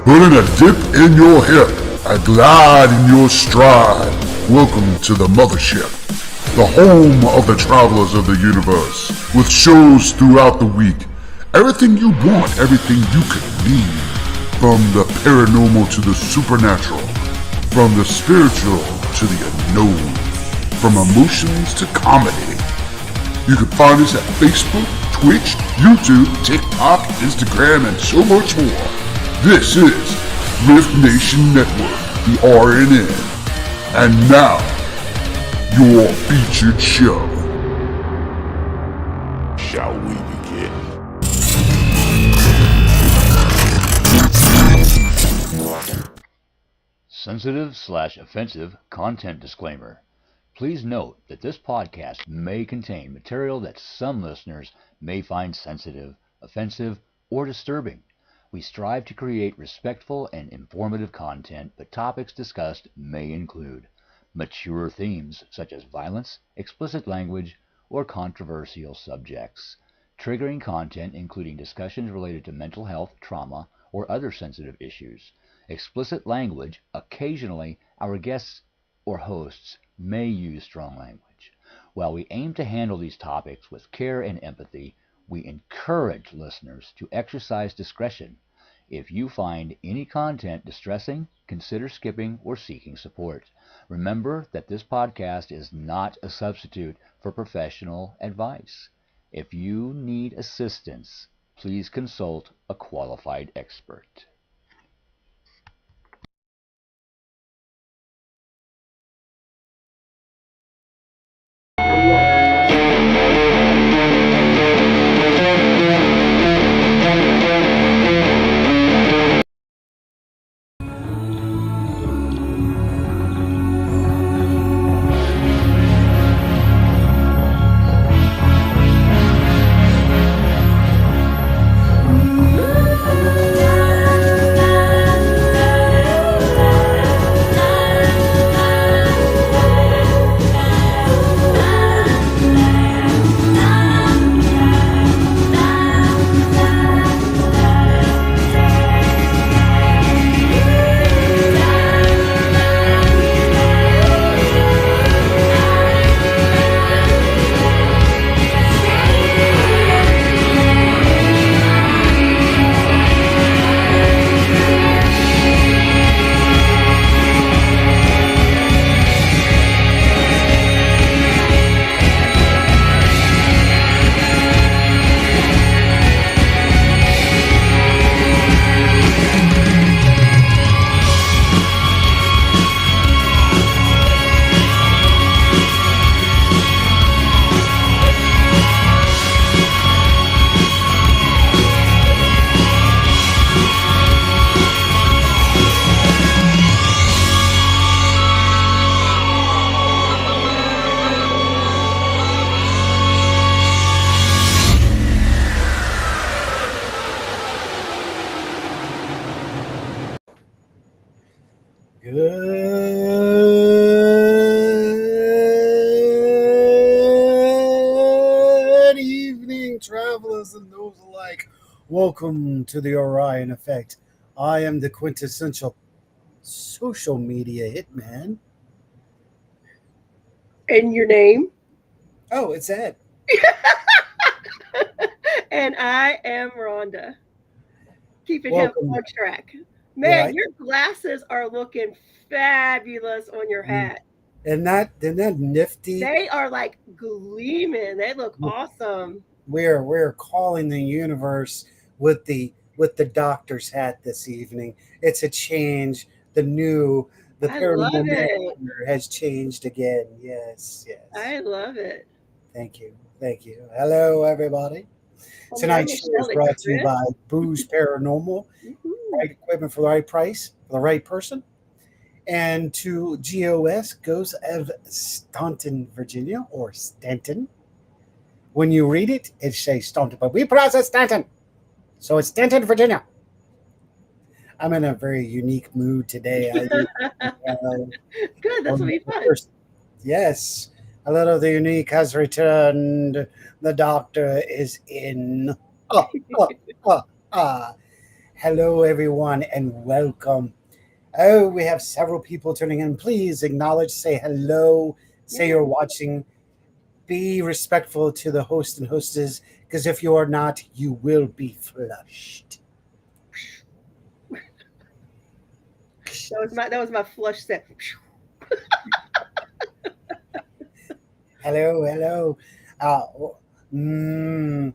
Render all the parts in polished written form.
Put in a dip in your hip, a glide in your stride. Welcome to the mothership, the home of the travelers of the universe, with shows throughout the week. Everything you want, everything you could need. From the paranormal to the supernatural, from the spiritual to the unknown, from emotions to comedy. You can find us at Facebook, Twitch, YouTube, TikTok, Instagram, and so much more. This is R.I.F.T Nation Network, the RNN. And now, your featured show. Shall we begin? Sensitive/offensive content disclaimer. Please note that this podcast may contain material that some listeners may find sensitive, offensive, or disturbing. We strive to create respectful and informative content, but topics discussed may include mature themes such as violence, explicit language, or controversial subjects, triggering content including discussions related to mental health, trauma, or other sensitive issues, explicit language. Occasionally, our guests or hosts may use strong language. While we aim to handle these topics with care and empathy, we encourage listeners to exercise discretion. If you find any content distressing, consider skipping or seeking support. Remember that this podcast is not a substitute for professional advice. If you need assistance, please consult a qualified expert. Good evening, travelers and those alike. Welcome to the Orion Effect. I am the quintessential social media hitman. And your name? Oh, it's Ed. And I am Rhonda. Keeping Welcome. him on track. Man, Yeah, your glasses are looking fabulous on your hat. Isn't that nifty? They are like gleaming. They look awesome. We're calling the universe with the doctor's hat this evening. It's a change. The I love paranormal it. has changed again. Yes. I love it. Thank you. Hello, everybody. Well, Tonight's show is brought to you Chris. by Booze Paranormal. Mhm. Right equipment for the right price, for the right person. And to GOS, Ghost of Staunton, Virginia, or Stanton. When you read it, it says Staunton, but we pronounce it Stanton. So it's Stanton, Virginia. I'm in a very unique mood today. Good. This will be fun. Yes. A little the unique has returned. The doctor is in. Hello, everyone, and welcome. Oh, we have several people tuning in. Please acknowledge, say hello, say Yeah. you're watching. Be respectful to the host and hostess, because if you are not, you will be flushed. That was my flush set. Hello, hello. Uh, mm,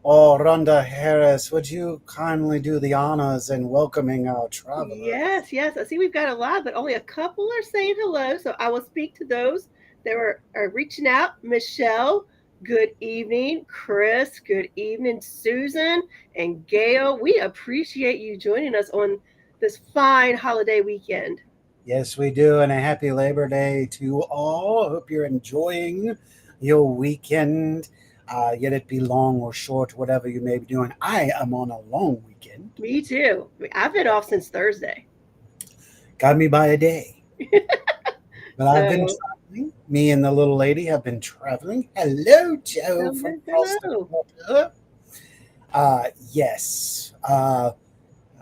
oh, Rhonda Harris, would you kindly do the honors in welcoming our travelers? Yes, yes. I see we've got a lot, but only a couple are saying hello. So I will speak to those that are reaching out. Michelle, good evening. Chris, good evening. Susan and Gail, we appreciate you joining us on this fine holiday weekend. Yes, we do. And a happy Labor Day to you all. Hope you're enjoying your weekend. Yet it be long or short, whatever you may be doing. I am on a long weekend. Me too. I've been off since Thursday. Got me by a day. But I've been So, traveling. Me and the little lady have been traveling. Hello, Joe from across the hello. water. Yes.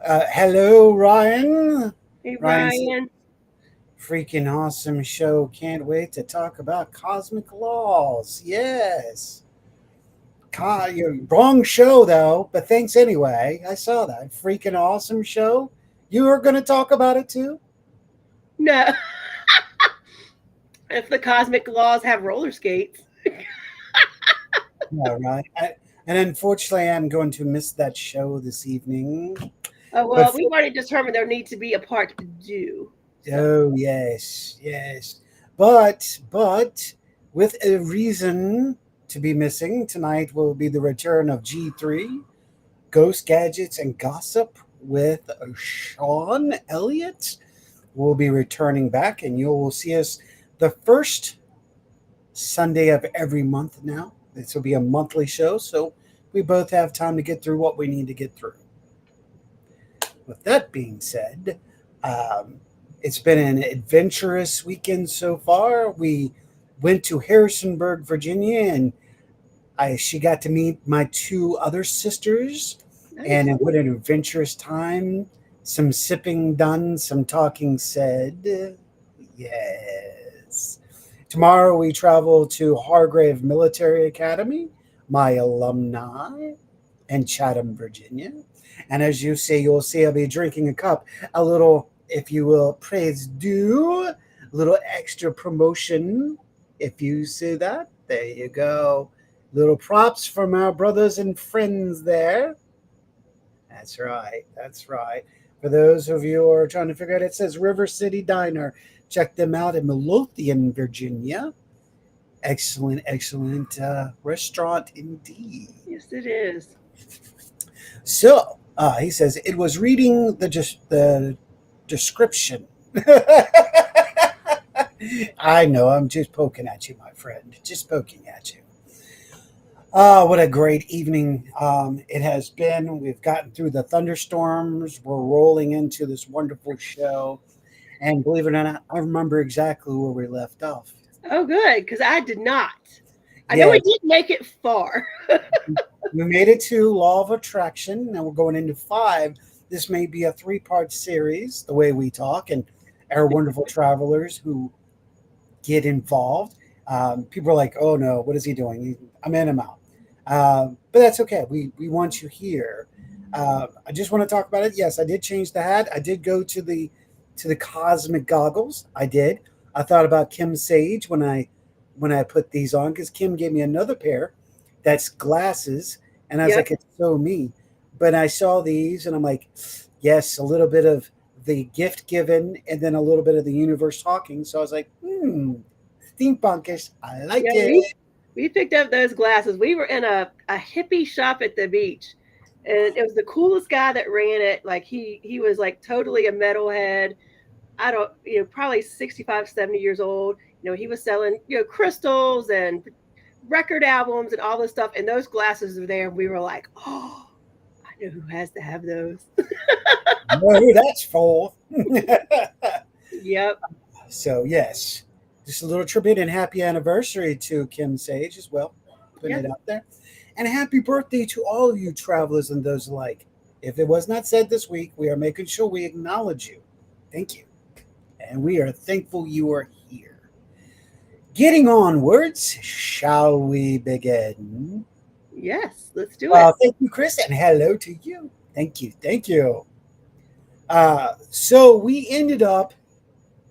Hello, Ryan. Hey, Ryan said, Ryan. freaking awesome show. Can't wait to talk about cosmic laws. Yes. You're wrong show, though, but thanks anyway. I saw that. Freaking awesome show. You are going to talk about it too? No, if the cosmic laws have roller skates. Yeah, right. And unfortunately, I'm going to miss that show this evening. Oh, But well, we've already determined there needs to be a part due. So, oh yes, yes. But with a reason to be missing tonight will be the return of G3, Ghost Gadgets and Gossip with Sean Elliott. Will be returning back, and you will see us the first Sunday of every month now. This will be a monthly show, so we both have time to get through what we need to get through. With that being said, um, it's been an adventurous weekend so far. We went to Harrisonburg, Virginia, and she got to meet my two other sisters, nice. and it was an adventurous time. Some sipping done, some talking said. Yes. Tomorrow we travel to Hargrave Military Academy, my alumni in Chatham, Virginia. And as you say, you'll see I'll be drinking a cup, a little, if you will, praise due, a little extra promotion. If you see that, there you go. Little props from our brothers and friends there. That's right. That's right. For those of you who are trying to figure out, it says River City Diner. Check them out in Midlothian, Virginia. Excellent, excellent restaurant indeed. Yes, it is. So he says it was reading the description. I know, I'm just poking at you, my friend. Just poking at you. What a great evening it has been. We've gotten through the thunderstorms. We're rolling into this wonderful show. And believe it or not, I remember exactly where we left off. Oh, good, because I did not. I know Yeah, we didn't make it far. we made it to Law of Attraction. Now we're going into 5. This may be a 3-part series, the way we talk, and our wonderful travelers who get involved. People are like, oh no, what is he doing? I'm in, I'm out. But that's okay. We want you here. I just want to talk about it. Yes, I did change the hat. I did go to the cosmic goggles. I did. I thought about Kim Sage when I put these on, because Kim gave me another pair that's glasses, and I was Yep. like, it's so me. But I saw these, and I'm like, yes, a little bit of the gift given, and then a little bit of the universe talking. So I was like, steampunkish. I like Yeah, it. we picked up those glasses. We were in a hippie shop at the beach, and it was the coolest guy that ran it. Like he was like totally a metalhead. I don't, probably 65, 70 years old. He was selling, crystals and record albums and all this stuff. And those glasses were there. And we were like, oh, I know who has to have those. No, that's full. Yep. So yes, just a little tribute and happy anniversary to Kim Sage as well. Putting Yep. it out there. And happy birthday to all of you travelers and those alike. If it was not said this week, we are making sure we acknowledge you. Thank you. And we are thankful you are here. Getting onwards, shall we begin? Yes, let's do it. Well, thank you, Chris, and hello to you. Thank you. Thank you. So we ended up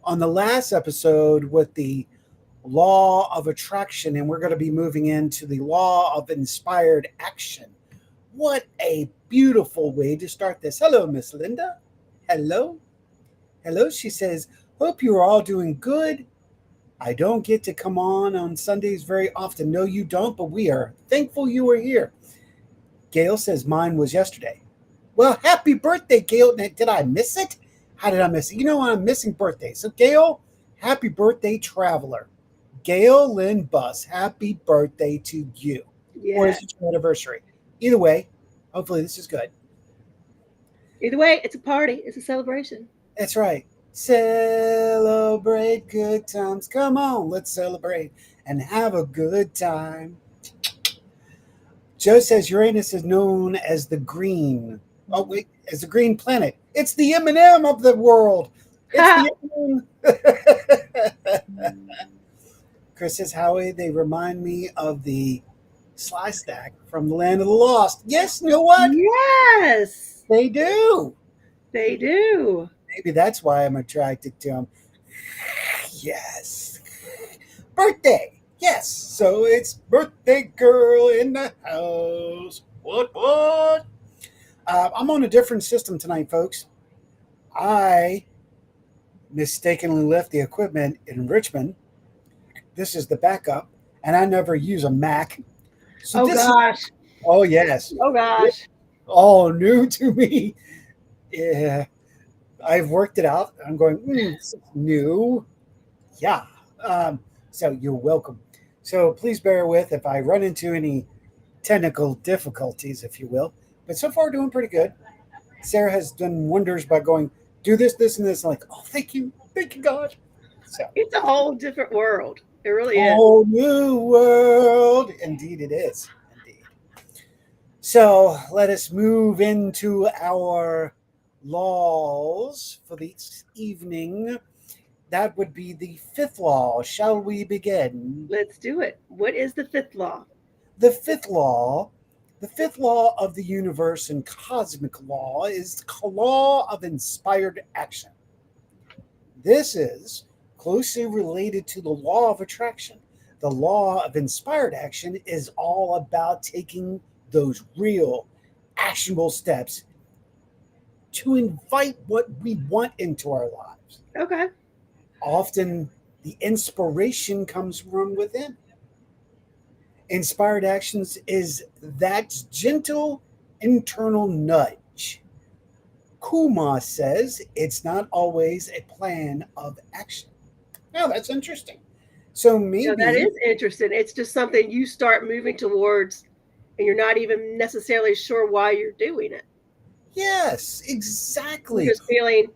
on the last episode with the law of attraction, and we're going to be moving into the law of inspired action. What a beautiful way to start this. Hello, Miss Linda. Hello. Hello. She says, hope you are all doing good. I don't get to come on Sundays very often. No, you don't, but we are thankful you are here. Gail says mine was yesterday. Well, happy birthday, Gail. Did I miss it? How did I miss it? You know, I'm missing birthdays. So, Gail, happy birthday, traveler. Gail Lynn Buss, happy birthday to you. Yeah. Or is it your anniversary? Either way, hopefully this is good. Either way, it's a party. It's a celebration. That's right. Celebrate good times. Come on, let's celebrate and have a good time. Joe says Uranus is known as the green. Oh, wait, as the green planet. It's the M&M of the world. It's the M&M. Chris says, Howie, they remind me of the Sly Stack from the Land of the Lost. Yes, you know what? Yes. They do. They do. Maybe that's why I'm attracted to them. Yes. Birthday. Yes. So it's birthday girl in the house. What? I'm on a different system tonight, folks. I mistakenly left the equipment in Richmond. This is the backup, and I never use a Mac. So gosh. Oh, yes. Oh, gosh. All new to me. Yeah. I've worked it out. I'm going, this is new. Yeah. So you're welcome. So please bear with if I run into any technical difficulties, if you will. But so far, doing pretty good. Sarah has done wonders by going, do this, this, and this. I'm like, oh, thank you. Thank you, God. So It's a whole different world. It really is. whole new world. Indeed, it is. Indeed. So let us move into our laws for this evening. That would be the fifth law. Shall we begin? Let's do it. What is the fifth law? The fifth law of the universe and cosmic law is the law of inspired action. This is closely related to the law of attraction. The law of inspired action is all about taking those real actionable steps to invite what we want into our lives. Okay. Often the inspiration comes from within. Inspired actions is that gentle internal nudge. Kuma says it's not always a plan of action. Now that's interesting. So maybe that is interesting. It's just something you start moving towards and you're not even necessarily sure why you're doing it. Yes, exactly. You're just feeling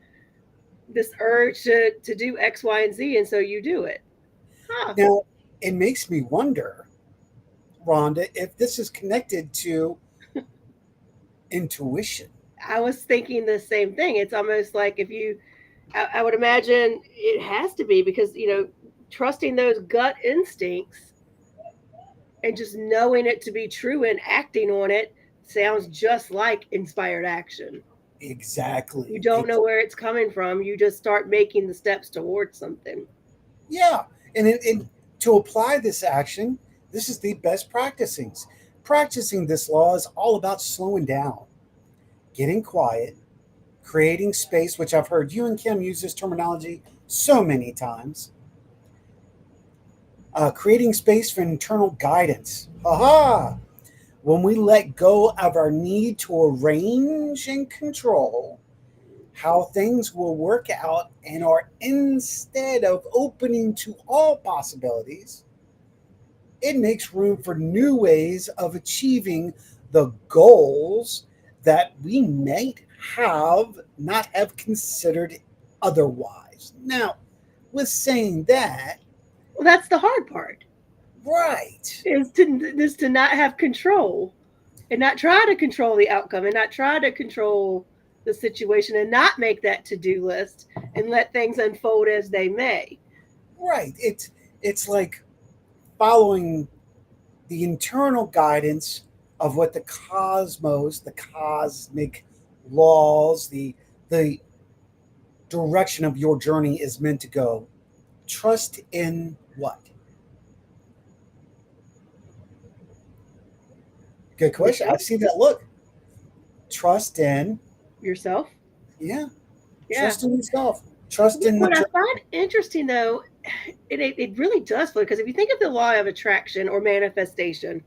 this urge to do X, Y, and Z, and so you do it. Huh. Now, it makes me wonder, Rhonda, if this is connected to intuition. I was thinking the same thing. It's almost like I would imagine it has to be because, trusting those gut instincts and just knowing it to be true and acting on it sounds just like inspired action. Exactly. You don't know where it's coming from. You just start making the steps towards something. Yeah. And to apply this action, this is the best practicing. Practicing this law is all about slowing down, getting quiet, creating space, which I've heard you and Kim use this terminology so many times. Creating space for internal guidance. Aha! When we let go of our need to arrange and control how things will work out and are instead of opening to all possibilities, it makes room for new ways of achieving the goals that we might not have considered otherwise. Now, with saying that, well, that's the hard part. right, Is to not have control. and not try to control the outcome and not try to control the situation and not make that to-do list and let things unfold as they may. Right. It's like following the internal guidance of what the cosmos, the cosmic laws, the direction of your journey is meant to go. Trust in what? Good question. I see that look. Trust in Yourself. Yeah. Yeah. Trust in yourself. Trust in What I the find interesting though, it really does flow, because if you think of the law of attraction or manifestation,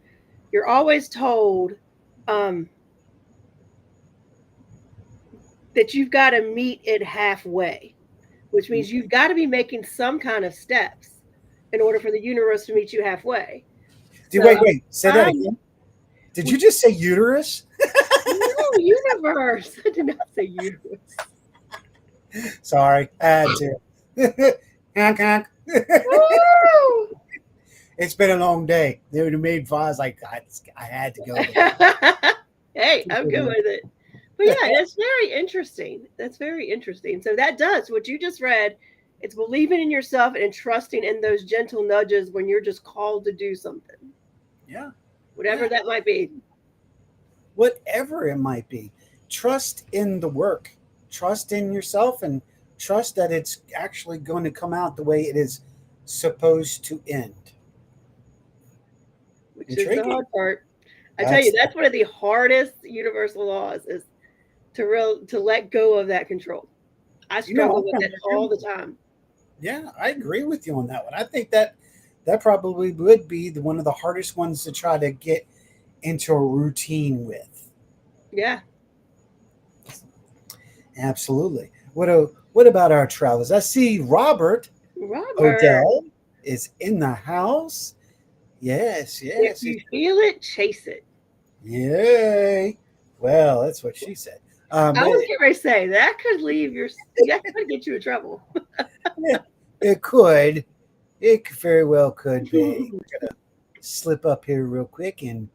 you're always told that you've got to meet it halfway, which means you've got to be making some kind of steps in order for the universe to meet you halfway. Wait. Say that again. Did you just say uterus? No, universe. I did not say universe. Sorry, I had to. Honk, honk. It's been a long day. They would have made fun. I was like, I had to go there. Hey, I'm good with it. But yeah, that's very interesting. That's very interesting. So that does what you just read. It's believing in yourself and trusting in those gentle nudges when you're just called to do something. Yeah. Whatever that might be. Whatever it might be. Trust in the work. Trust in yourself and trust that it's actually going to come out the way it is supposed to end. Which is the hard part. I tell you, that's one of the hardest universal laws is to let go of that control. I struggle with it all the time. Yeah, I agree with you on that one. I think that probably would be one of the hardest ones to try to get into a routine with. Yeah. Absolutely. What about our travelers? I see Robert Odell is in the house. Yes. If you feel it, chase it. Yay. Well, that's what she said. I was getting ready to say that could get you in trouble. Yeah, it could. It very well could be. We're gonna slip up here real quick, and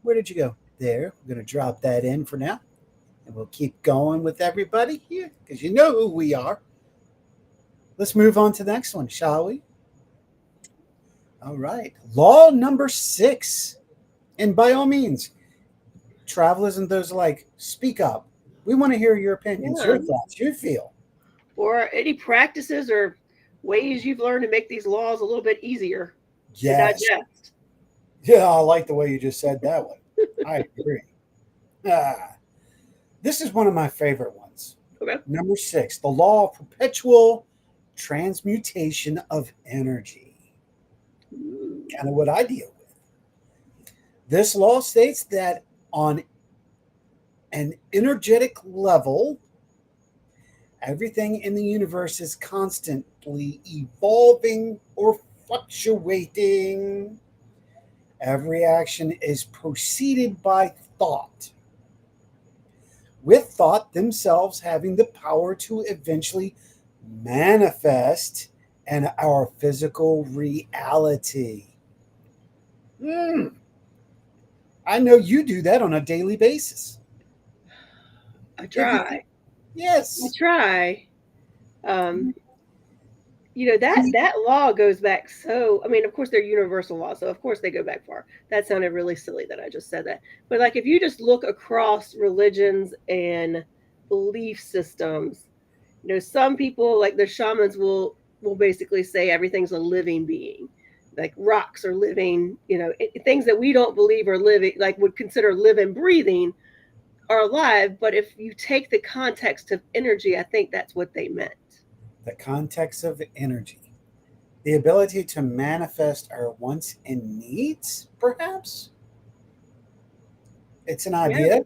where did you go? There. We're gonna drop that in for now, and we'll keep going with everybody here because you know who we are. Let's move on to the next one, shall we? All right. Law number 6. And by all means, travelers and those alike, speak up. We want to hear your opinions, your thoughts, your feel. Or any practices or ways you've learned to make these laws a little bit easier to digest. Yeah, I like the way you just said that one. I agree. This is one of my favorite ones. Okay. Number 6, the law of perpetual transmutation of energy. Kind of what I deal with. This law states that on an energetic level, everything in the universe is constantly evolving or fluctuating. Every action is preceded by thought, with thought themselves having the power to eventually manifest in our physical reality. I know you do that on a daily basis. I try. Yes. I try. That law goes back of course they're universal laws, so of course they go back far. That sounded really silly that I just said that. But like if you just look across religions and belief systems, some people like the shamans will basically say everything's a living being. Like rocks are living, things that we don't believe are living, like would consider living, breathing, are alive. But if you take the context of energy, I think that's what they meant. The context of energy. The ability to manifest our wants and needs, perhaps? It's an idea. Yeah.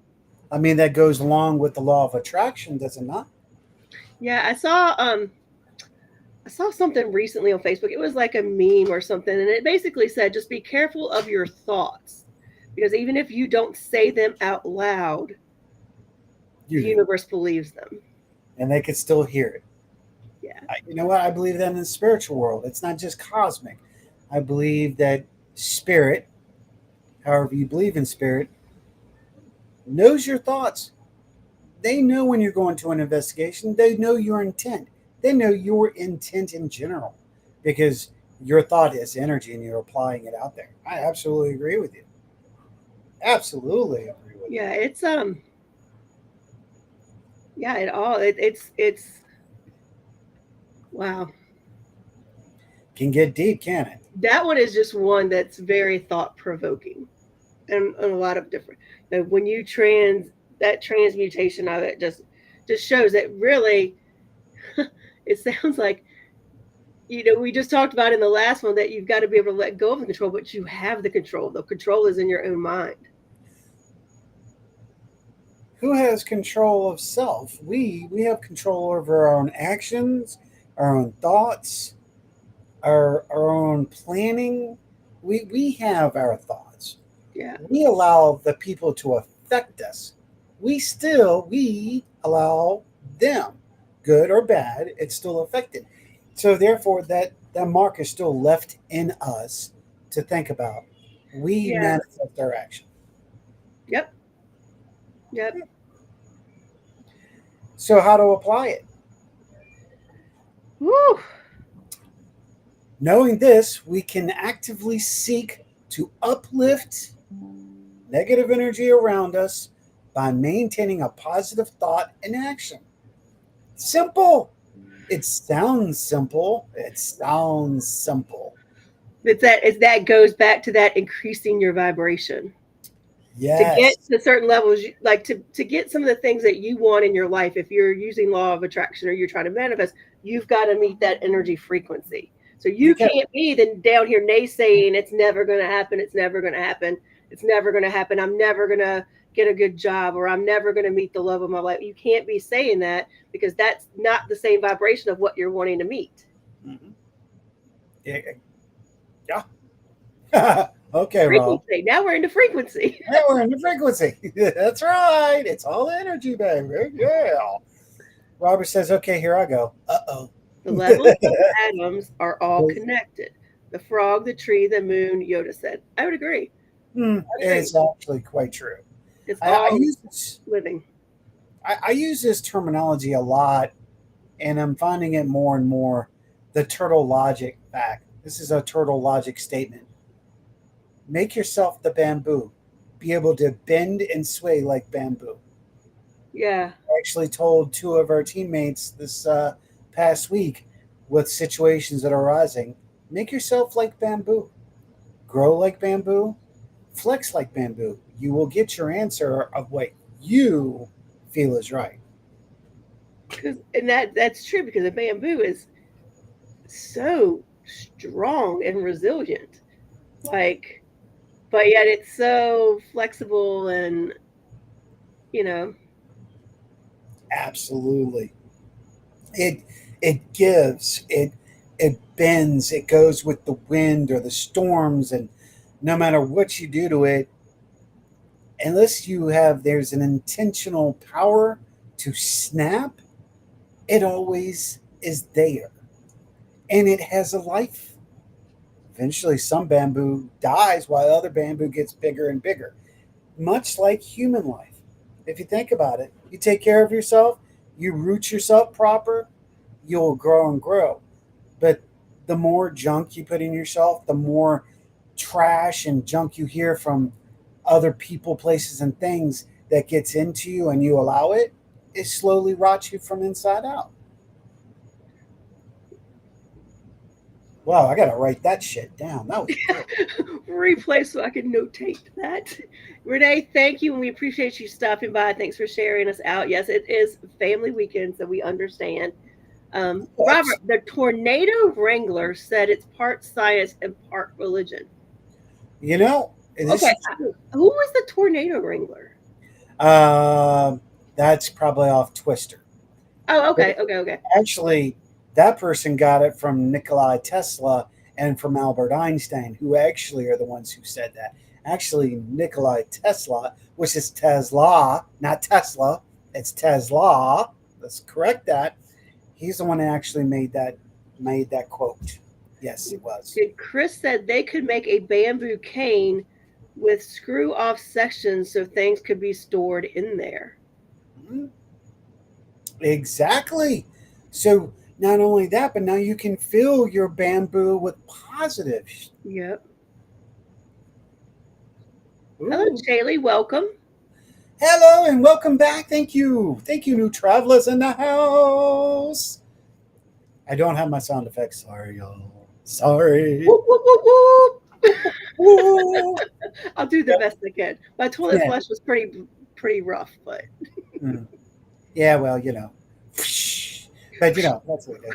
I mean, that goes along with the law of attraction, does it not? Yeah, I saw something recently on Facebook. It was like a meme or something, and it basically said, just be careful of your thoughts, because even if you don't say them out loud, the universe believes them. And they could still hear it. Yeah. You know what? I believe that in the spiritual world. It's not just cosmic. I believe that spirit, however you believe in spirit, knows your thoughts. They know when you're going to an investigation. They know your intent. They know your intent in general because your thought is energy and you're applying it out there. I absolutely agree with you. Absolutely agree with you. Yeah, yeah, it's wow. Can get deep, can it? That one is just one that's very thought provoking, and a lot of different. When you that transmutation of it just shows that really, it sounds like, we just talked about in the last one that you've got to be able to let go of the control, but you have the control. The control is in your own mind. Who has control of self? We have control over our own actions, our own thoughts, our own planning. We have our thoughts. Yeah. We allow the people to affect us. We allow them, good or bad, it's still affected. So therefore that mark is still left in us to think about. We Yeah. manifest our action. Yep. Yep. So how to apply it? Woo. Knowing this, we can actively seek to uplift negative energy around us by maintaining a positive thought and action. Simple. It sounds simple. It sounds simple. That goes back to that increasing your vibration. To get Yes. to certain levels, like to get some of the things that you want in your life, if you're using law of attraction or you're trying to manifest, you've got to meet that energy frequency. So you Because can't be then down here naysaying it's never going to happen, it's never going to happen, it's never going to happen, I'm never going to get a good job, or I'm never going to meet the love of my life. You can't be saying that because that's not the same vibration of what you're wanting to meet. Mhm. Yeah. Okay, Rob. Frequency. Now we're into frequency. Yeah, we're in the frequency. That's right. It's all energy, baby. Yeah. Robert says, okay, here I go. Uh-oh. The levels of atoms are all connected. The frog, the tree, the moon, Yoda said. I would agree. It's actually quite true. It's I all use this. living. I use this terminology a lot, and I'm finding it more and more. The turtle logic fact. This is a turtle logic statement. Make yourself the bamboo. Be able to bend and sway like bamboo. Yeah. I actually told two of our teammates this past week with situations that are arising. Make yourself like bamboo. Grow like bamboo. Flex like bamboo. You will get your answer of what you feel is right. And that's true because the bamboo is so strong and resilient. Like, but yet it's so flexible and, you know. Absolutely. It gives, it bends, it goes with the wind or the storms, and no matter what you do to it, unless there's an intentional power to snap, it always is there. And it has a life. Eventually some bamboo dies while other bamboo gets bigger and bigger. Much like human life. If you think about it, you take care of yourself, you root yourself proper, you'll grow and grow. But the more junk you put in yourself, the more trash and junk you hear from other people, places, and things that gets into you and you allow it, it slowly rots you from inside out. Wow, I gotta write that shit down. That was good. Replay so I can notate that. Renee, thank you, and we appreciate you stopping by. Thanks for sharing us out. Yes, it is family weekend, so we understand. Robert, the tornado wrangler said it's part science and part religion. You know, Okay, who was the tornado wrangler? That's probably off Twister. Oh, okay. Actually, that person got it from Nikola Tesla and from Albert Einstein, who actually are the ones who said that. Actually, Nikola Tesla, which is Tesla, not Tesla, it's Tesla. Let's correct that. He's the one that actually made that quote. Yes, it was. Chris said they could make a bamboo cane with screw off sections so things could be stored in there. Exactly. So not only that, but now you can fill your bamboo with positives. Yep. Ooh. Hello, Shaylee. Welcome. Hello and welcome back. Thank you. Thank you, new travelers in the house. I don't have my sound effects. Sorry, y'all. Sorry. Whoop, whoop, whoop, whoop. Ooh. I'll do the best I can. My toilet Yeah. flush was pretty rough, but Yeah, well, But that's okay.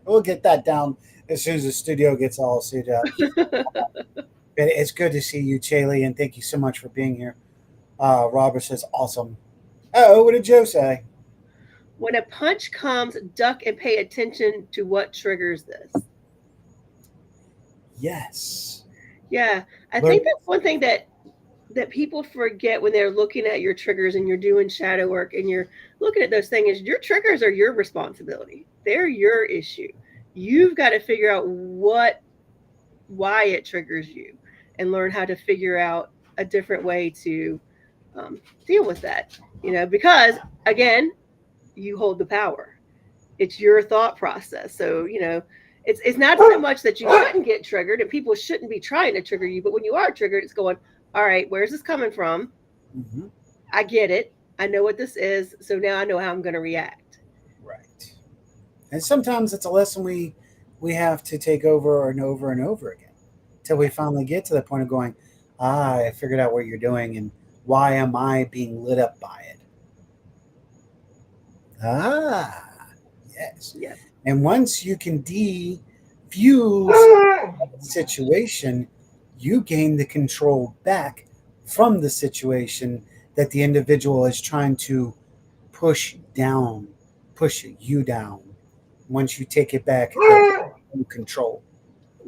We'll get that down as soon as the studio gets all suited up. But it's good to see you, Chaley, and thank you so much for being here. Robert says, awesome. Oh, what did Joe say? when a punch comes, duck and pay attention to what triggers this. Yes. Yeah, I think that's one thing that people forget when they're looking at your triggers and you're doing shadow work and you're looking at those things. Is your triggers are your responsibility. They're your issue. You've got to figure out why it triggers you and learn how to figure out a different way to deal with that. Because again, you hold the power. It's your thought process. So, it's not so much that you shouldn't get triggered and people shouldn't be trying to trigger you, but when you are triggered, it's going, all right, where's this coming from? Mm-hmm. I get it. I know what this is. So now I know how I'm going to react. Right. And sometimes it's a lesson we have to take over and over and over again till we finally get to the point of going, I figured out what you're doing and why am I being lit up by it? Yes. Yeah. And once you can defuse the situation, you gain the control back from the situation that the individual is trying to push you down. Once you take it back, you control.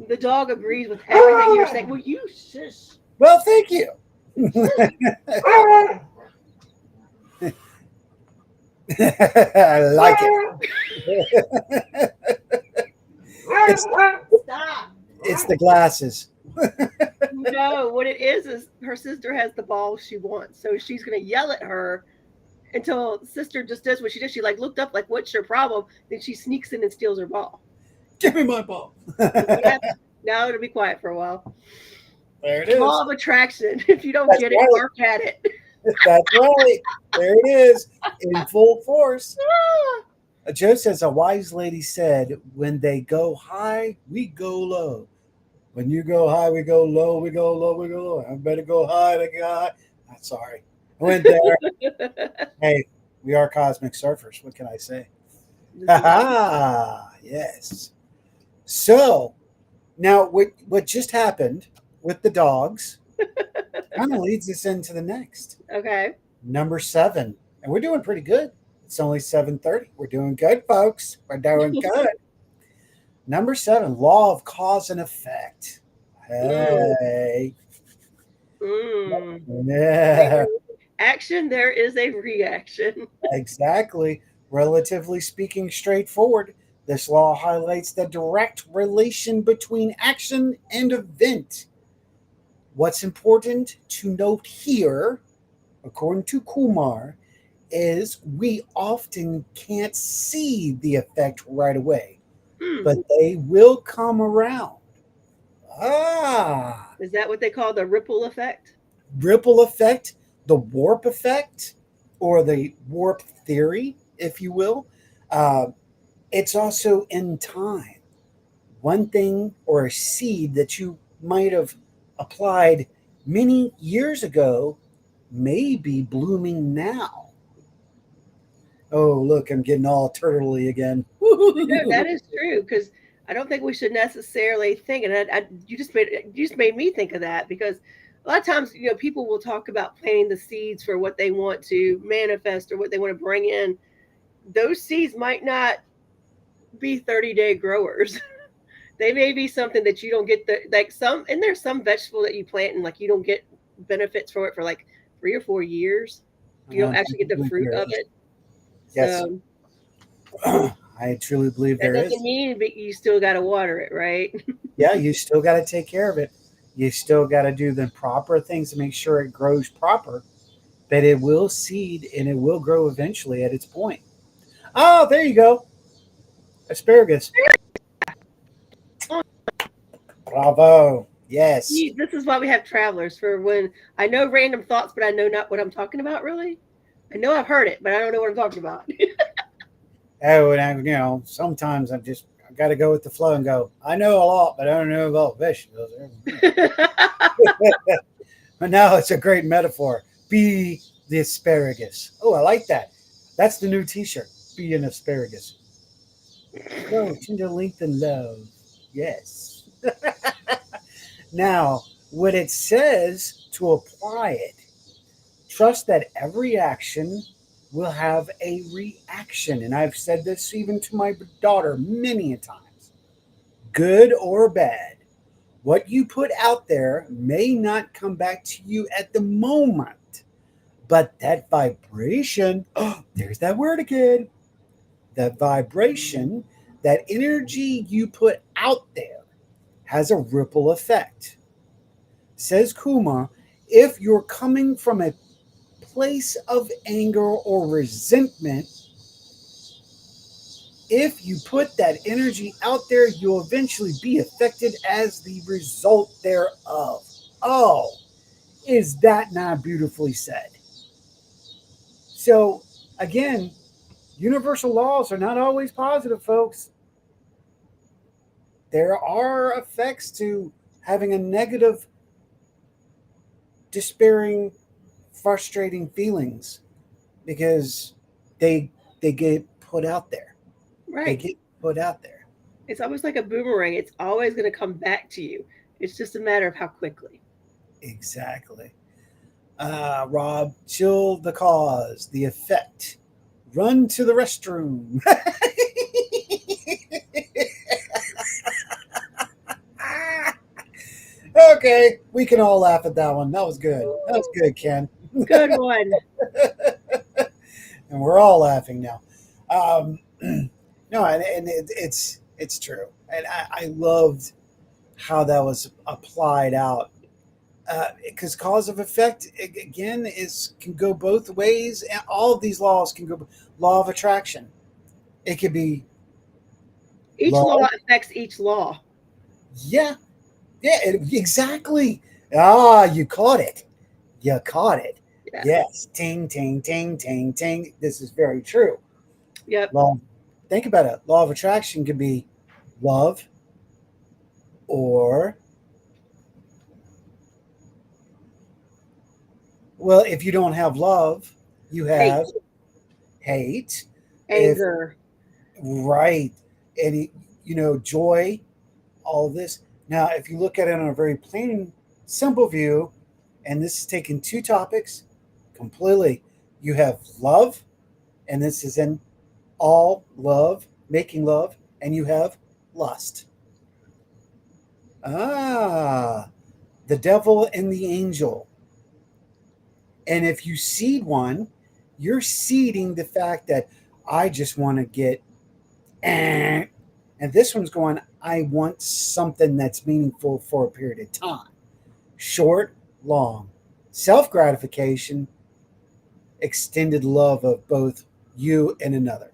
The dog agrees with everything you're saying. Well, you shush. Well, thank you. I like it. Stop. It's the glasses. No, what it is her sister has the ball she wants. So she's going to yell at her until sister just does what she does. She looked up what's your problem? Then she sneaks in and steals her ball. Give me my ball. Now it'll be quiet for a while. There it is. Law of attraction. If you don't get it, work at it. That's right. There it is in full force. Joe says, a wise lady said, when they go high, we go low. When you go high, we go low, we go low, we go low. I better go high to get high. I'm sorry. I went there. Hey, we are cosmic surfers. What can I say? Yes. So now what just happened with the dogs kind of leads us into the next. Okay. Number 7. And we're doing pretty good. It's only 7:30. We're doing good, folks. We're doing good. Number 7, law of cause and effect. Hey. Yeah. Action, there is a reaction. Exactly. Relatively speaking, straightforward. This law highlights the direct relation between action and event. What's important to note here, according to Kumar, is we often can't see the effect right away, but they will come around. Is that what they call the ripple effect? Ripple effect, the warp effect, or the warp theory, if you will. It's also in time. One thing or a seed that you might have applied many years ago may be blooming now. Oh, look, I'm getting all turtly again. No, that is true, because I don't think we should necessarily think, and you just made me think of that, because a lot of times, people will talk about planting the seeds for what they want to manifest or what they want to bring in. Those seeds might not be 30-day growers. They may be something that you don't get and there's some vegetable that you plant and you don't get benefits for it for 3 or 4 years. You don't actually get the fruit of it. Yes. So, I truly believe there that is. doesn't mean you still got to water it, right? Yeah, you still got to take care of it. You still got to do the proper things to make sure it grows proper, but it will seed and it will grow eventually at its point. Oh, there you go. Asparagus. Bravo. Yes. This is why we have travelers for when I know random thoughts, but I know not what I'm talking about really. I know I've heard it, but I don't know what I'm talking about. Oh, and sometimes I got to go with the flow and go. I know a lot, but I don't know about vegetables. But now it's a great metaphor. Be the asparagus. Oh, I like that. That's the new T-shirt. Be an asparagus. Grow tender length and love. Yes. Now, what it says to apply it, trust that every action will have a reaction. And I've said this even to my daughter many a times. Good or bad, what you put out there may not come back to you at the moment, but that vibration, oh, there's that word again. That vibration, that energy you put out there has a ripple effect. Says Kuma, if you're coming from a place of anger or resentment, if you put that energy out there, you'll eventually be affected as the result thereof. Oh, is that not beautifully said? So, again, universal laws are not always positive, folks. There are effects to having a negative, despairing, frustrating feelings because they get put out there. They Right. get put out there. It's almost like a boomerang. It's always going to come back to you. It's just a matter of how quickly. Exactly. Rob, chill the cause, the effect. Run to the restroom. Okay, we can all laugh at that one. That was good. That was good, Ken. Good one. And we're all laughing now. No, and it's true, and I loved how that was applied out because cause of effect again is can go both ways, and all of these laws can go. Law of attraction, it could be Each love. law affects each law. Yeah, yeah, exactly. Ah, you caught it. You caught it. Yeah. Yes, ting, ting, ting, ting, ting. This is very true. Yep. Law. Think about it. Law of attraction could be love or, well, if you don't have love, you Hate, have hate. If anger. right, and joy, all of this. Now, if you look at it on a very plain, simple view, and this is taking two topics completely. You have love, and this is in all love, making love, and you have lust. Ah, the devil and the angel. And if you seed one, you're seeding the fact that I just want to get, and this one's going, I want something that's meaningful for a period of time. Short, long. Self gratification, extended love of both you and another.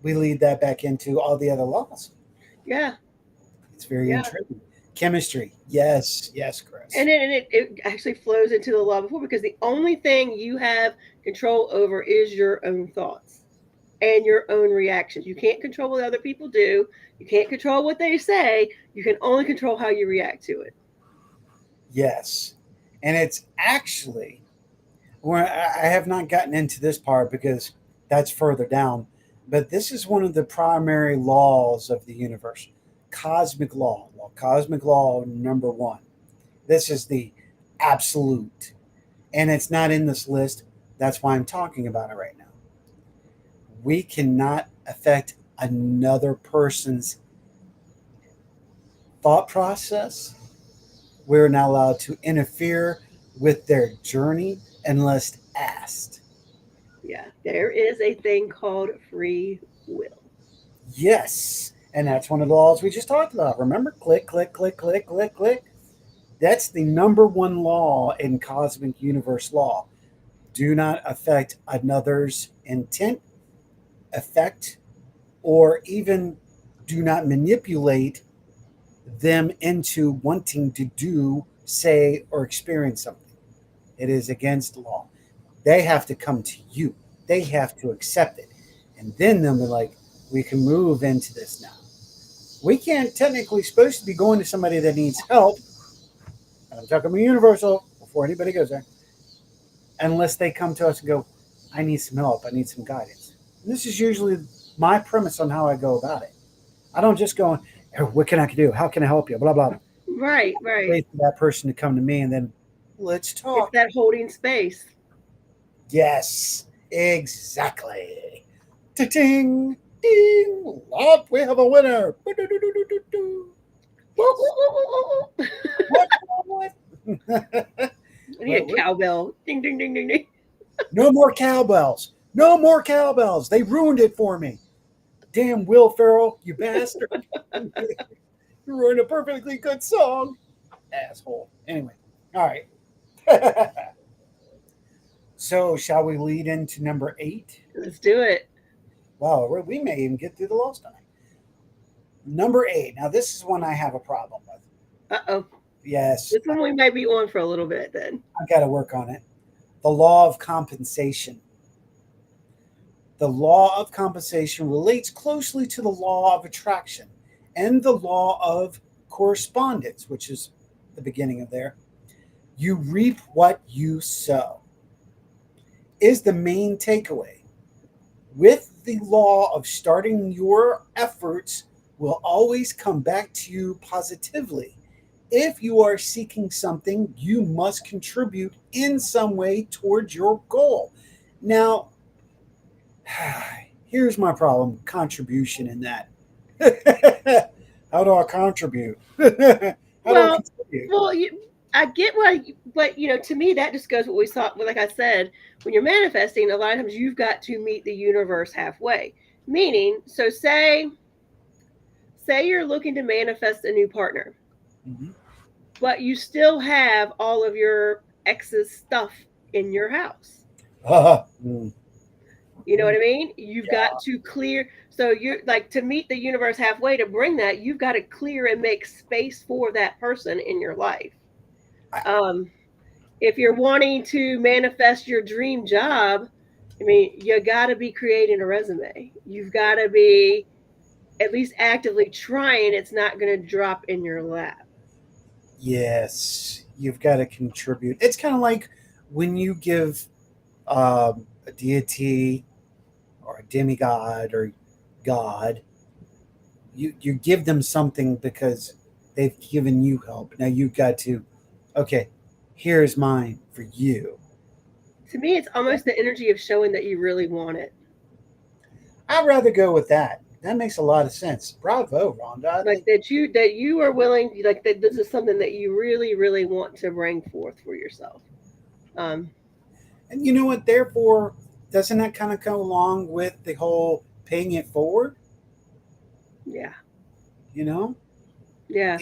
We lead that back into all the other laws. Yeah. It's very Yeah. intriguing. Chemistry. Yes, yes, Chris. And it actually flows into the law before because the only thing you have control over is your own thoughts and your own reactions. You can't control what other people do. You can't control what they say. You can only control how you react to it. Yes. And it's actually, well, I have not gotten into this part because that's further down, but this is one of the primary laws of the universe. Cosmic law. Well, cosmic law number one. This is the absolute. And it's not in this list. That's why I'm talking about it right now. We cannot affect another person's thought process. We're not allowed to interfere with their journey unless asked. Yeah. There is a thing called free will. Yes. And that's one of the laws we just talked about. Remember? Click, click, click, click, click, click. That's the number one law in cosmic universe law. Do not affect another's intent, effect, or even do not manipulate them into wanting to do, say, or experience something. It is against the law. They have to come to you. They have to accept it. And then they'll be like, we can move into this now. We can't technically supposed to be going to somebody that needs help. And I'm talking about universal before anybody goes there. Unless they come to us and go, I need some help. I need some guidance. And this is usually my premise on how I go about it. I don't just go, what can I do? How can I help you? Blah, blah. Right. Wait for that person to come to me and then let's It's talk. that holding space. Yes, exactly. Ta-ting, ding, love, we have a winner. What? I need a cowbell. Ding, ding, ding, ding, ding. No more cowbells. No more cowbells. They ruined it for me. Damn Will Ferrell, you bastard. You ruined a perfectly good song. Asshole. Anyway, all right. So, shall we lead into number 8? Let's do it. Wow, we may even get through the laws tonight. Number 8. Now, this is one I have a problem with. Uh-oh. Yes. This one we might be on for a little bit then. I've got to work on it. The law of compensation. The law of compensation relates closely to the law of attraction and the law of correspondence, which is the beginning of there. You reap what you sow, is the main takeaway. With the law of starting, your efforts will always come back to you positively. If you are seeking something, you must contribute in some way towards your goal. Now, here's my problem, contribution in that. How do I contribute? How do I contribute? Well, I get but to me that just goes what we saw. Like I said, when you're manifesting, a lot of times you've got to meet the universe halfway. Meaning, so say you're looking to manifest a new partner, Mhm. but you still have all of your ex's stuff in your house. Mm. You know what I mean? You've got to clear. So you're like, to meet the universe halfway, to bring that, you've got to clear and make space for that person in your life. If you're wanting to manifest your dream job, I mean, you got to be creating a resume. You've got to be at least actively trying. It's not going to drop in your lap. Yes, you've got to contribute. It's kind of like when you give a deity or a demigod or God, you give them something because they've given you help. Now you've got to, okay, here's mine for you. To me, it's almost the energy of showing that you really want it. I'd rather go with that. That makes a lot of sense. Bravo, Rhonda. Like that you are willing, like that this is something that you really, really want to bring forth for yourself. And you know what? Therefore, doesn't that kind of go along with the whole paying it forward? Yeah. You know? Yeah.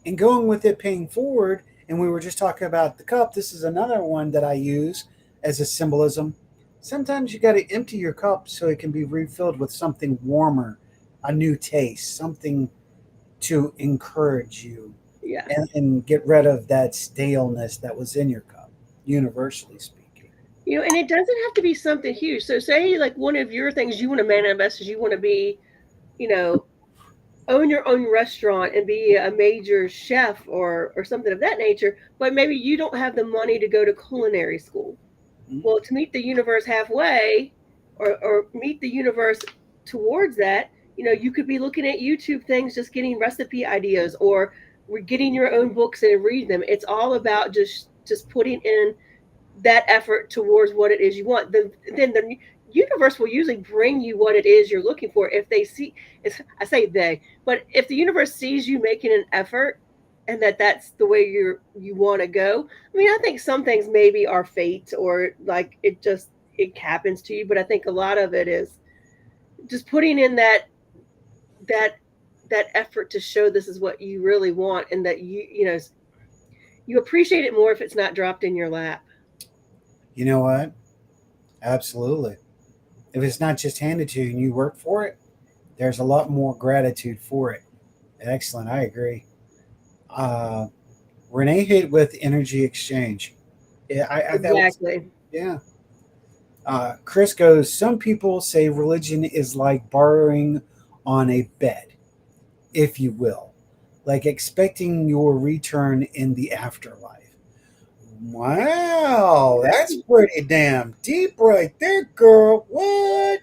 And going with it paying forward, and we were just talking about the cup. This is another one that I use as a symbolism. Sometimes you got to empty your cup so it can be refilled with something warmer, a new taste, something to encourage you Yeah. and get rid of that staleness that was in your cup, universally speaking. And it doesn't have to be something huge. So say like one of your things you want to manifest is you want to be, own your own restaurant and be a major chef or something of that nature, but maybe you don't have the money to go to culinary school. Mhm. Well, to meet the universe halfway or meet the universe towards that, you could be looking at YouTube things, just getting recipe ideas, or getting your own books and reading them. It's all about just putting in that effort towards what it is you want. Then the universe will usually bring you what it is you're looking for. If they see, I say they, but if the universe sees you making an effort and that's the way you want to go. I mean, I think some things maybe are fate or like it happens to you, but I think a lot of it is just putting in that effort to show this is what you really want, and that you appreciate it more if it's not dropped in your lap. You know what? Absolutely. If it's not just handed to you and you work for it, there's a lot more gratitude for it. Excellent. I agree. Uh, Renee hit with energy exchange. Yeah, that was, Exactly. yeah. Chris goes, some people say religion is like borrowing on a bed, if you will, like expecting your return in the afterlife. Wow, that's pretty damn deep right there, girl. What?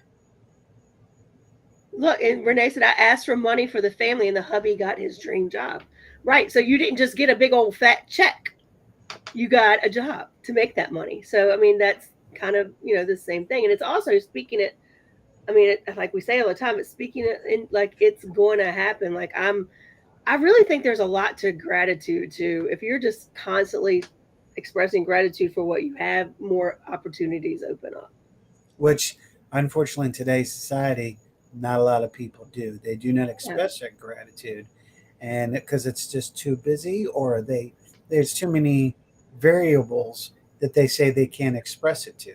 Look, and Renee said, I asked for money for the family, and the hubby got his dream job. Right. So you didn't just get a big old fat check. You got a job to make that money. So, I mean, that's kind of, the same thing. And it's also speaking it, I mean, like we say all the time, it's speaking it in like it's going to happen. Like I really think there's a lot to gratitude too. If you're just constantly expressing gratitude for what you have, more opportunities open up. Which, unfortunately, in today's society, not a lot of people do. They do not Yeah. express that gratitude, and because it's just too busy, or there's too many variables that they say they can't express it to.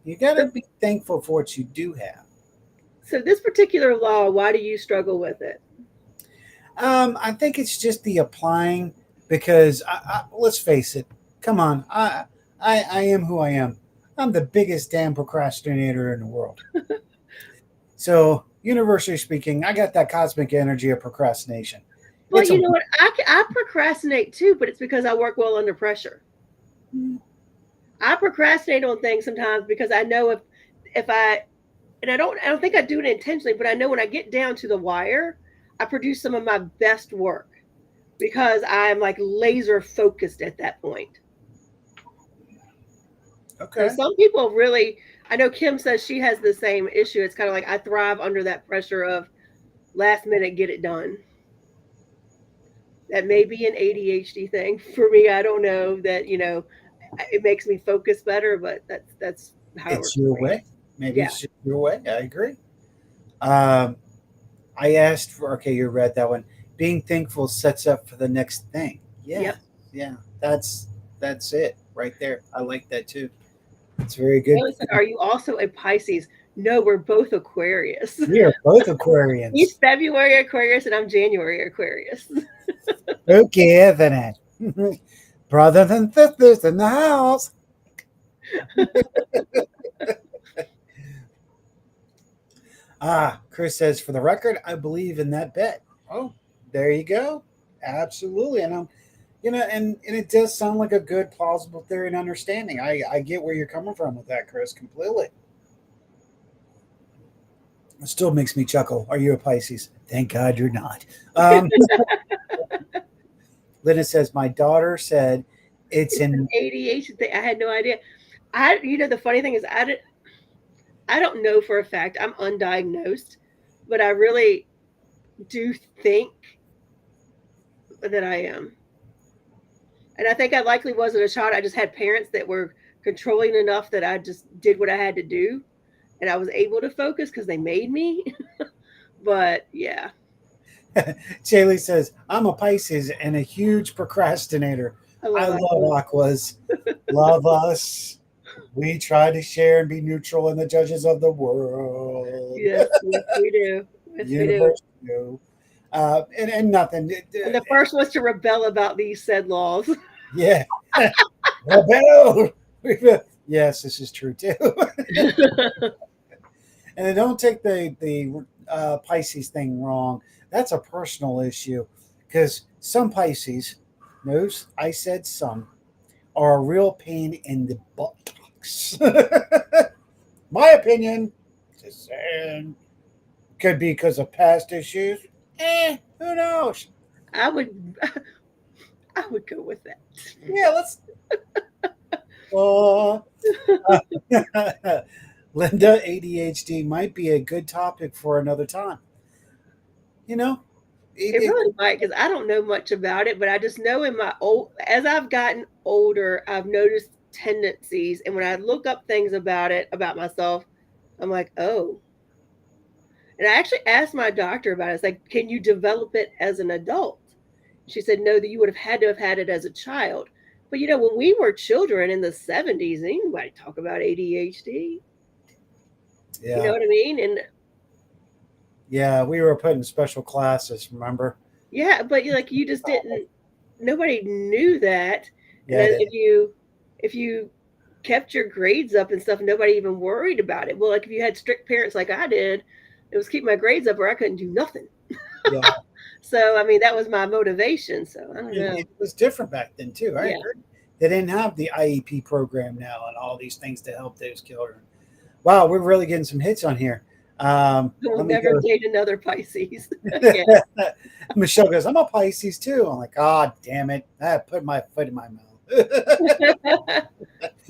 You got to So, be thankful for what you do have. so this particular law, why do you struggle with it? I think it's just the applying because let's face it. Come on, I am who I am. I'm the biggest damn procrastinator in the world. So, universally speaking, I got that cosmic energy of procrastination. Well, It's a you know what? I procrastinate too, but it's because I work well under pressure. I procrastinate on things sometimes because I know if I and I don't think I do it intentionally, but I know when I get down to the wire, I produce some of my best work because I'm like laser focused at that point. So okay. some people really, I know Kim says she has the same issue. It's kind of like I thrive under that pressure of last minute get it done. That may be an ADHD thing for me. I don't know that, it makes me focus better, but that's how it It's works for your me. way. Maybe Yeah. it's just your way. I agree. Um, I asked for, okay, you read that one. Being thankful sets up for the next thing. Yeah. Yep. Yeah. That's it right there. I like that too. It's very good. Kelly said, "Are you also a Pisces?" No, we're both Aquarius. We are both Aquarians. He's February Aquarius, and I'm January Aquarius. Okay, then it. Brothers and sisters in the house. Chris says, for the record, I believe in that bet. Oh, there you go. Absolutely. And and it does sound like a good, plausible theory and understanding. I get where you're coming from with that, Chris, completely. It still makes me chuckle. Are you a Pisces? Thank God you're not. Um, Linda says, my daughter said it's It's an in. ADHD thing. I had no idea. The funny thing is, I don't know for a fact. I'm undiagnosed, but I really do think that I am. And I think I likely wasn't a child. I just had parents that were controlling enough that I just did what I had to do, and I was able to focus because they made me. But yeah, Jaylee says, I'm a Pisces and a huge procrastinator. I I love love aquas. Love us. We try to share and be neutral in the judges of the world. Yes, yes, we do. Yes, we do. Universe, you. And nothing. And the first was to rebel about these said laws. Yeah. Rebel. Yes, this is true too. And don't take the Pisces thing wrong. That's a personal issue because some Pisces, knows I said some, are a real pain in the buttocks. My opinion, just saying, could be because of past issues. Who knows? I would I would go with that. Yeah, let's. Uh, Linda, ADHD might be a good topic for another time. You know, It really might because I don't know much about it, but I just know as I've gotten older, I've noticed tendencies, and when I look up things about myself, I'm like, oh. And I actually asked my doctor about it. It's like, can you develop it as an adult? She said, no, that you would have had it as a child. But when we were children in the 70s, anybody talk about ADHD? Yeah. You know what I mean? And yeah, we were put in special classes, remember? yeah, but you just didn't. Nobody knew that. And Yeah, then if you kept your grades up and stuff, nobody even worried about it. Well, like if you had strict parents like I did, it was keep my grades up or I couldn't do nothing. yeah. So I mean that was my motivation. So I don't know. It was different back then too, right? Yeah. They didn't have the IEP program now and all these things to help those children. Wow, we're really getting some hits on here. We'll never date another Pisces. Michelle goes, I'm a Pisces too. I'm like, God damn it. I put my foot in my mouth.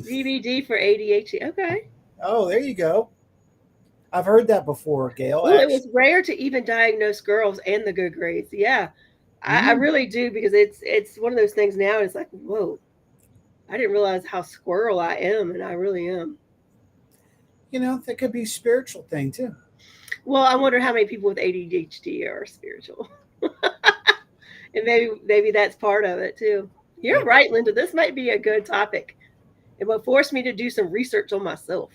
DVD for ADHD. Okay. Oh, there you go. I've heard that before, Gail. Well, it was rare to even diagnose girls and the good grades. Yeah. I really do, because it's one of those things now. It's like, whoa, I didn't realize how squirrel I am, and I really am. That could be a spiritual thing too. Well, I wonder how many people with ADHD are spiritual. And maybe that's part of it too. You're right, Linda. This might be a good topic. It will force me to do some research on myself.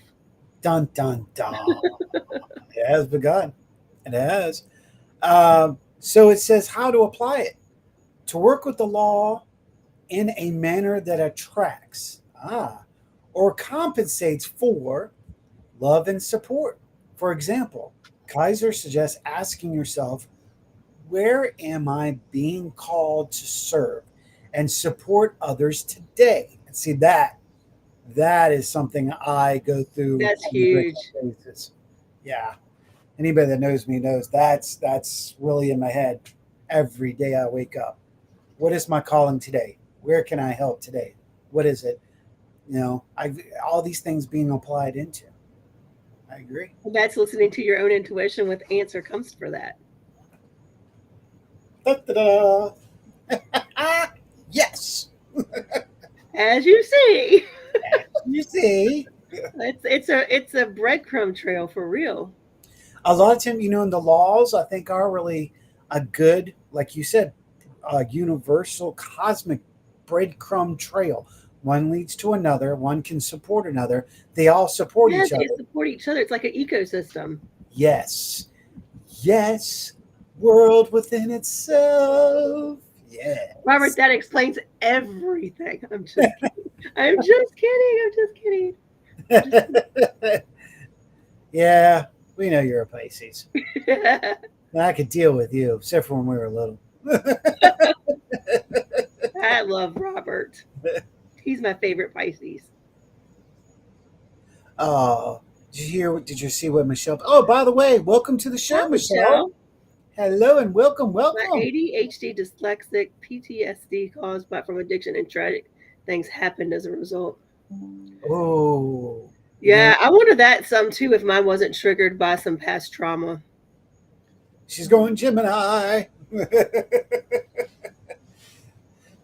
Dun, dun, dun. It has begun. It has. So it says how to apply it. To work with the law in a manner that attracts or compensates for love and support. For example, Kaiser suggests asking yourself, where am I being called to serve and support others today? And see, that is something I go through. That's huge. Yeah. Anybody that knows me knows that's really in my head every day I wake up. What is my calling today? Where can I help today? What is it? All these things being applied into. I agree. And that's listening to your own intuition with answer comes for that. Da-da-da. Yes. As you see. You see. It's a breadcrumb trail for real. A lot of times, and the laws I think are really a good, like you said, universal cosmic breadcrumb trail. One leads to another. One can support another. They all support each other. They support each other. It's like an ecosystem. Yes. Yes. World within itself. Yeah. Robert, that explains everything. I'm just kidding. I'm just kidding. Yeah. We know you're a Pisces. I could deal with you, except for when we were little. I love Robert. He's my favorite Pisces. Did you see what Michelle? Oh, by the way, welcome to the show, Hi, Michelle. Hello and welcome. My ADHD, dyslexic, PTSD caused from addiction and tragic things happened as a result. Oh. Yeah, I wonder that some too if mine wasn't triggered by some past trauma. She's going Gemini.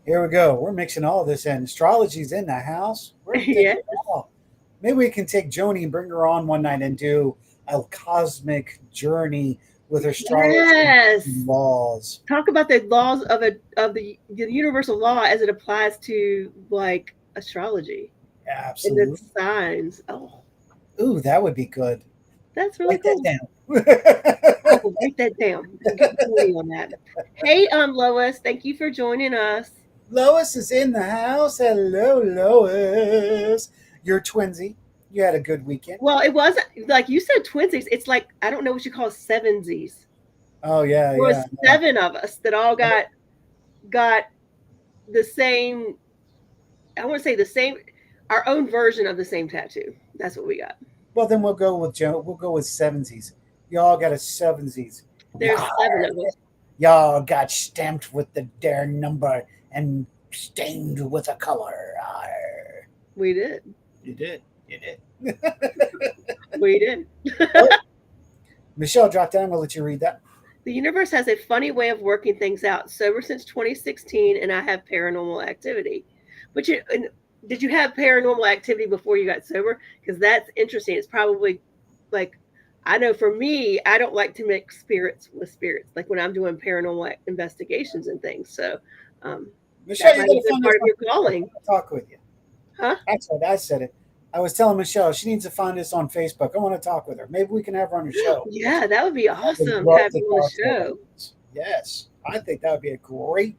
Here we go. We're mixing all this in. Astrology's in the house. Yeah. Maybe we can take Joni and bring her on one night and do a cosmic journey with astrology laws. Talk about the laws of the universal law as it applies to like astrology. Absolutely. And the signs. Oh. Ooh, that would be good. That's really cool. That I will write that down. On that. Hey, Lois, thank you for joining us. Lois is in the house. Hello, Lois. You're twinsy. You had a good weekend. Well, it wasn't like you said twinsies. It's like I don't know what you call sevensies. Oh yeah, there was 7 of us that all got the same. I want to say the same, our own version of the same tattoo. That's what we got. Well, then we'll go with Joe. We'll go with sevensies. Y'all got a sevensies. There's 7 of us. Y'all got stamped with the dare number and stained with a color. Arr. We did. You did. We did. Michelle, drop down. We'll let you read that. The universe has a funny way of working things out. Sober since 2016, and I have paranormal activity. But did you have paranormal activity before you got sober? Because that's interesting. It's probably like I know for me, I don't like to mix spirits with spirits, like when I'm doing paranormal investigations and things. So Michelle, that you might have gotta been find part us of on your Facebook. I calling, want to talk with you. huh? Actually, I said it. I was telling Michelle she needs to find us on Facebook. I want to talk with her. Maybe we can have her on the show. Yeah, that would be I would awesome to love have to you on the talk to her about show. this. Yes, I think that would be a great.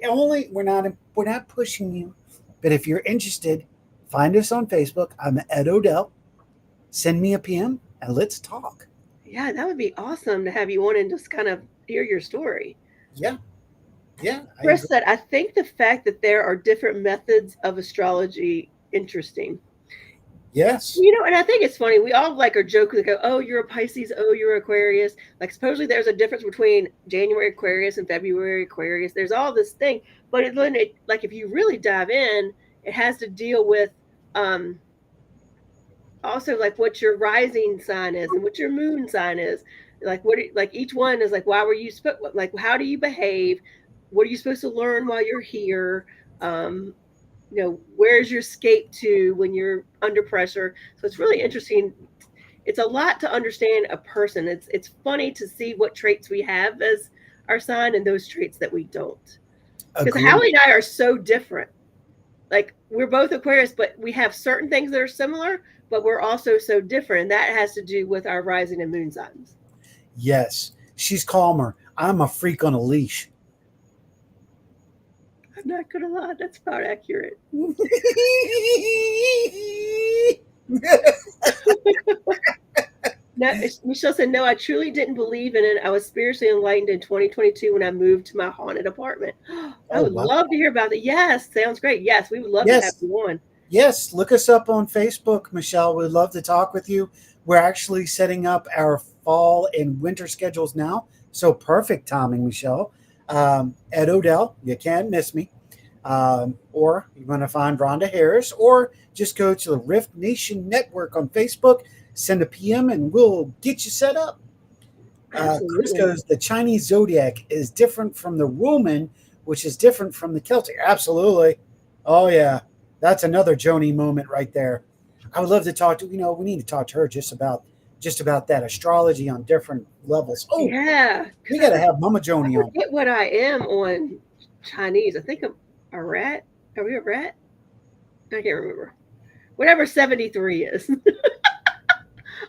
Only we're not pushing you, but if you're interested, find us on Facebook. I'm Ed Odell. Send me a PM and let's talk. Yeah, that would be awesome to have you on and just kind of hear your story. Yeah, yeah, I Chris agree. said, I think the fact that there are different methods of astrology interesting. Yes, You know, and I think it's funny. We all like are joking, go, "Oh, you're a Pisces. Oh, you're Aquarius." Like, supposedly there's a difference between January Aquarius and February Aquarius. There's all this thing, but like if you really dive in, it has to deal with um also like what your rising sign is and what your moon sign is. Like like each one is like, why were you like how do you behave? What are you supposed to learn while you're here? Um, where's your escape to when you're under pressure? So it's really interesting. It's a lot to understand a person. It's funny to see what traits we have as our sign and those traits that we don't. Because agree. Howie and I are so different. Like we're both Aquarius, but we have certain things that are similar, but we're also so different. And that has to do with our rising and moon signs. Yes, she's calmer. I'm a freak on a leash. I'm not gonna lie, that's about accurate. No, Michelle said, no, I truly didn't believe in it. I was spiritually enlightened in 2022 when I moved to my haunted apartment. I Oh would wow. love to hear about that. Yes, sounds great. Yes, we would love to have Yes, you on. yes. Look us up on Facebook, Michelle. We'd love to talk with you. We're actually setting up our fall and winter schedules now, so perfect timing, Michelle. Ed Odell, you can't miss me. Or you're going to find Rhonda Harris, or just go to the Rift Nation Network on Facebook, send a PM, and we'll get you set up. Chris Absolutely. goes, the Chinese zodiac is different from the Roman, which is different from the Celtic. Absolutely. Oh, yeah. That's another Joni moment right there. I would love to talk to, we need to talk to her just about that astrology on different levels. Oh, Yeah, we because got to have Mama I Joni on. forget what I am on Chinese. I think I'm a rat. Are we a rat? I can't remember. Whatever 73 is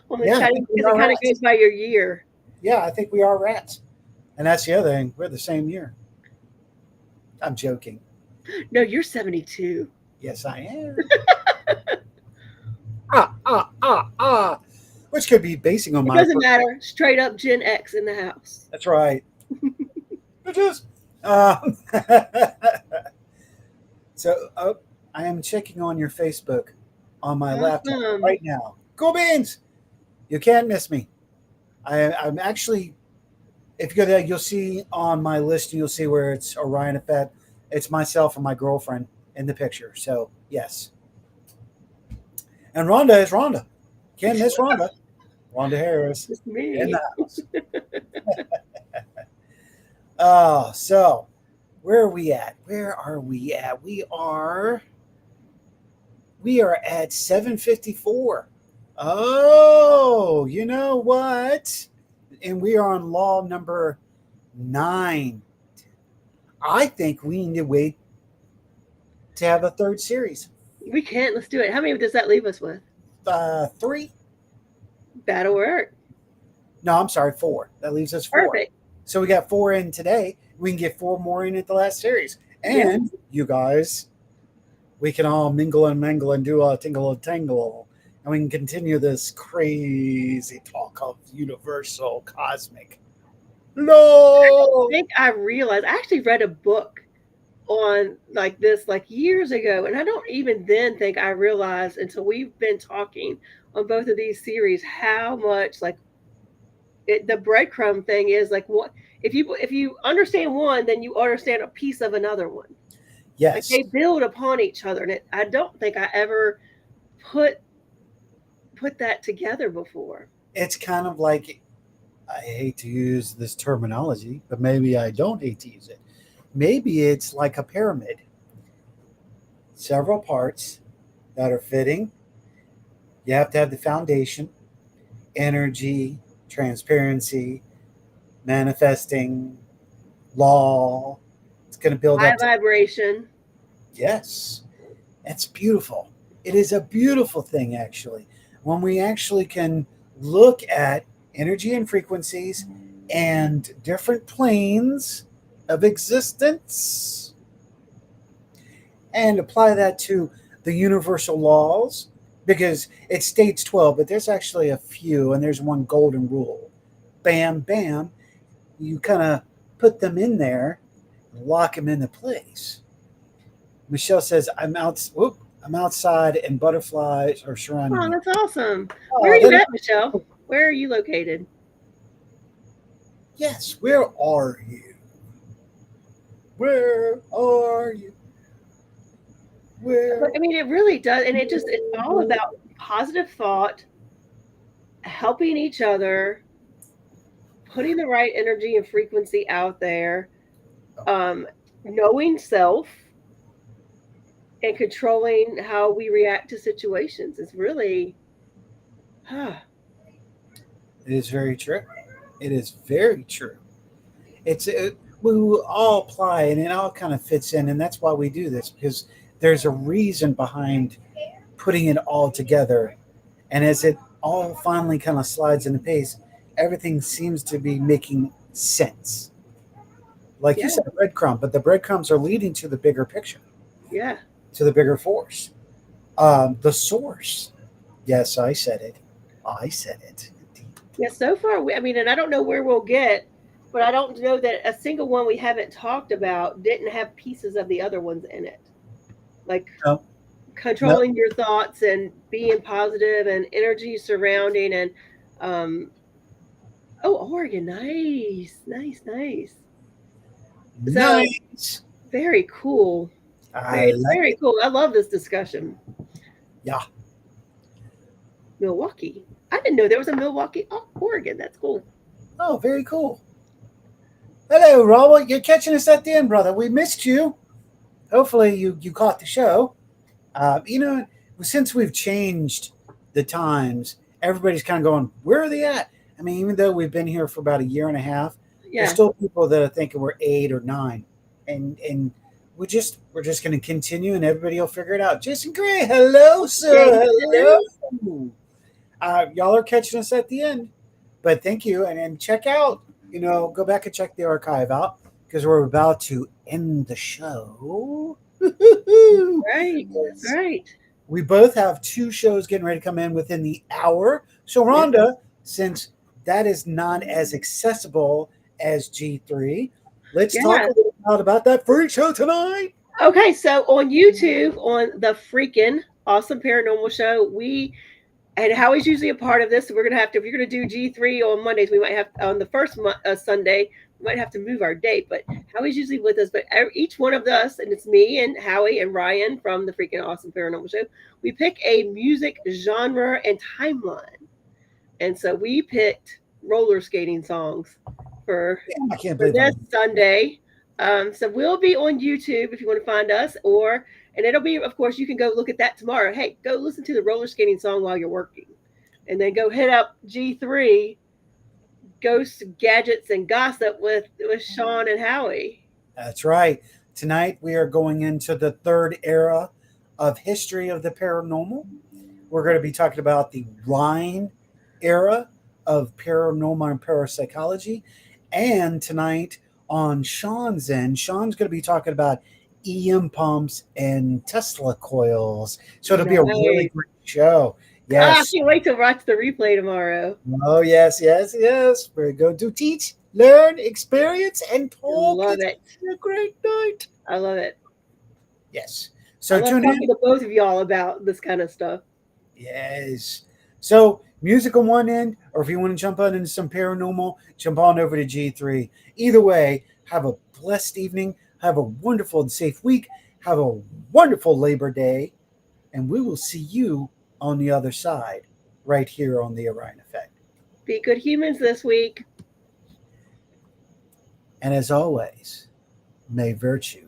on the Yeah, I Chinese, think we because it are kind of rats. goes by your year. Yeah, I think we are rats. And that's the other thing. We're the same year. I'm joking. No, you're 72. Yes, I am. Ah. Which could be basing on It my. doesn't matter. Straight up Gen X in the house. That's right. It is. Um, so I am checking on your Facebook on my laptop Awesome. right now. Cool beans. You can't miss me. I'm actually, if you go there, you'll see on my list, you'll see where it's Orion Effect. It's myself and my girlfriend in the picture. So, yes. And Rhonda is Rhonda. Can't miss Rhonda. Rhonda Harris It's in me. the house. So where are we at? Where are we at? We are at 7:54. Oh, you know what? And we are on law number 9. I think we need to wait to have a third series. We can't. Let's do it. How many does that leave us with? 3? That'll work. No, I'm sorry, 4. That leaves us 4. Perfect. So we got 4 in today. We can get 4 more in at the last series. Yeah. And you guys, we can all mingle and mangle and do a tingle and tangle. And we can continue this crazy talk of universal cosmic. No! I think I realized I actually read a book on like this like years ago, and I don't even then think I realized until we've been talking on both of these series how much like the breadcrumb thing is like what if you understand one, then you understand a piece of another one. Like Yes. they build upon each other, and I don't think I ever put that together before. It's kind of like, I hate to use this terminology, but maybe I don't hate to use it. Maybe it's like a pyramid. Several parts that are fitting. You have to have the foundation. energy, transparency, manifesting, law. It's going to build High up to, vibration. yes, it's beautiful. It is a beautiful thing, actually, when we actually can look at energy and frequencies and different planes of existence and apply that to the universal laws, because it states 12, but there's actually a few, and there's one golden rule. Bam, bam. You kind of put them in there, lock them into place. Michelle says, I'm outside and butterflies are surrounding Oh, me. that's awesome. Where are Oh, you at, Michelle? Where are you located? yes, where are you? Where are you? Where? But I mean, it really does. And it's all about positive thought, helping each other, putting the right energy and frequency out there, um, knowing self, and controlling how we react to situations. It's really, It is very true. It is very true. We will all apply, and it all kind of fits in, and that's why we do this, because there's a reason behind putting it all together. And as it all finally kind of slides into place, everything seems to be making sense. Like you yeah, said, breadcrumb, but the breadcrumbs are leading to the bigger picture, yeah. to the bigger force, the source. Yes, I said it. I said it. Yeah, so far, I mean, and I don't know where we'll get, but I don't know that a single one we haven't talked about didn't have pieces of the other ones in it. Like No, no, controlling your thoughts and being positive and energy surrounding and um oh, Oregon, nice, nice, nice. So nice. very cool. I It's like very it. cool. I love this discussion. Yeah. Milwaukee. I didn't know there was a Milwaukee, Oregon. That's cool. Oh, very cool. Hello, Robert. You're catching us at the end, brother. We missed you. Hopefully, you caught the show. Since we've changed the times, everybody's kind of going, where are they at? I mean, even though we've been here for about a year and a half, there's Yeah. still people that are thinking we're 8 or 9, and we're just going to continue, and everybody will figure it out. Jason Gray, hello, sir, Jason. hello. Y'all are catching us at the end, but thank you, and check out, go back and check the archive out, because we're about to end the show. Right. That's Yes. right. We both have 2 shows getting ready to come in within the hour. So, Yeah. Rhonda, since that is not as accessible as G3, let's talk Yeah. a little about that freak show tonight. Okay, so on YouTube, on the freaking awesome paranormal show, and Howie's usually a part of this. So we're gonna have to, if you're gonna do G3 on Mondays, we might have on the first Sunday, we might have to move our date. But Howie's usually with us. But each one of us, and it's me and Howie and Ryan from the freaking awesome paranormal show, we pick a music genre and timeline. And so we picked roller skating songs for I can't for believe this I'm. Sunday. So we'll be on YouTube if you want to find us, and it'll be, of course, you can go look at that tomorrow. Hey, go listen to the roller skating song while you're working, and then go hit up G3 Ghosts, Gadgets, and Gossip with Sean and Howie. That's right. Tonight we are going into the 3rd era of history of the paranormal. We're going to be talking about the Rhine era of paranormal and parapsychology. And tonight on Sean's end, Sean's going to be talking about EM pumps and Tesla coils. So it'll be a really Nice. great show. I Yes. can't wait to watch the replay tomorrow. Oh, yes, yes, yes. We're going to teach, learn, experience, and talk. Love It's it. a great night. I love it. Yes. I So love tune in. talking to both of y'all about this kind of stuff. Yes. So music on one end, or if you want to jump on into some paranormal, jump on over to G3. Either way, have a blessed evening. Have a wonderful and safe week. Have a wonderful Labor Day. And we will see you on the other side, right here on the Orion Effect. Be good humans this week. And as always, may virtue